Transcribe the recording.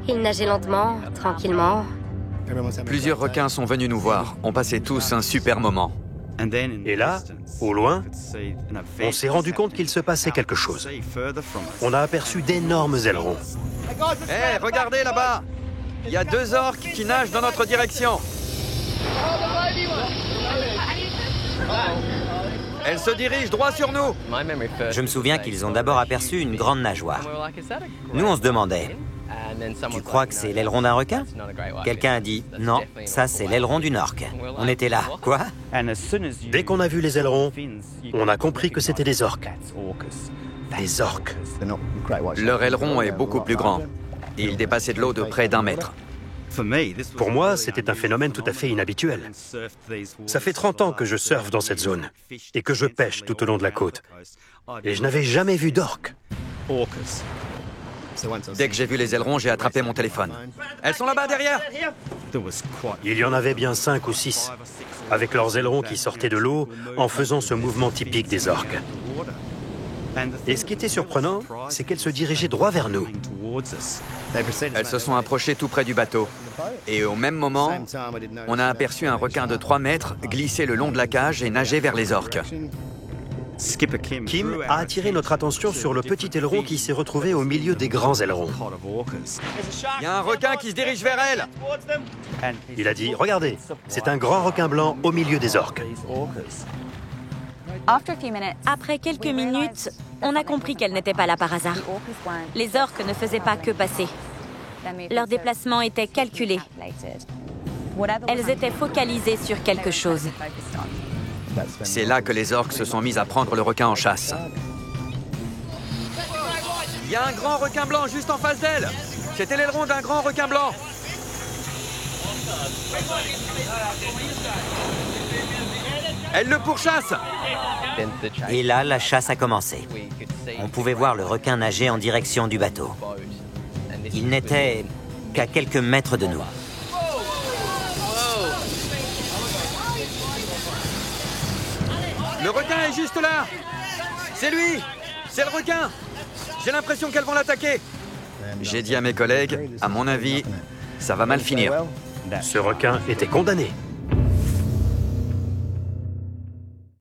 Ils nageaient lentement, tranquillement. Plusieurs requins sont venus nous voir. On passait tous un super moment. Et là, au loin, on s'est rendu compte qu'il se passait quelque chose. On a aperçu d'énormes ailerons. Hé, regardez là-bas! Il y a 2 orques qui nagent dans notre direction. Elles se dirigent droit sur nous. Je me souviens qu'ils ont d'abord aperçu une grande nageoire. Nous, on se demandait, tu crois que c'est l'aileron d'un requin? Quelqu'un a dit, non, ça c'est l'aileron d'une orque. On était là, quoi? Dès qu'on a vu les ailerons, on a compris que c'était des orques. Des orques. Leur aileron est beaucoup plus grand. Il dépassait de l'eau de près d'1 mètre. Pour moi, c'était un phénomène tout à fait inhabituel. Ça fait 30 ans que je surfe dans cette zone et que je pêche tout au long de la côte. Et je n'avais jamais vu d'orques. Dès que j'ai vu les ailerons, j'ai attrapé mon téléphone. Elles sont là-bas derrière! Il y en avait bien 5 ou 6, avec leurs ailerons qui sortaient de l'eau en faisant ce mouvement typique des orques. Et ce qui était surprenant, c'est qu'elles se dirigeaient droit vers nous. Elles se sont approchées tout près du bateau. Et au même moment, on a aperçu un requin de 3 mètres glisser le long de la cage et nager vers les orques. Kim a attiré notre attention sur le petit aileron qui s'est retrouvé au milieu des grands ailerons. Il y a un requin qui se dirige vers elle! Il a dit, regardez, c'est un grand requin blanc au milieu des orques. Après quelques minutes, on a compris qu'elles n'étaient pas là par hasard. Les orques ne faisaient pas que passer. Leur déplacement était calculé. Elles étaient focalisées sur quelque chose. C'est là que les orques se sont mises à prendre le requin en chasse. Il y a un grand requin blanc juste en face d'elle! C'était l'aileron d'un grand requin blanc! Elle le pourchasse! Et là, la chasse a commencé. On pouvait voir le requin nager en direction du bateau. Il n'était qu'à quelques mètres de nous. Le requin est juste là! C'est lui! C'est le requin! J'ai l'impression qu'elles vont l'attaquer! J'ai dit à mes collègues, à mon avis, ça va mal finir. Ce requin était condamné.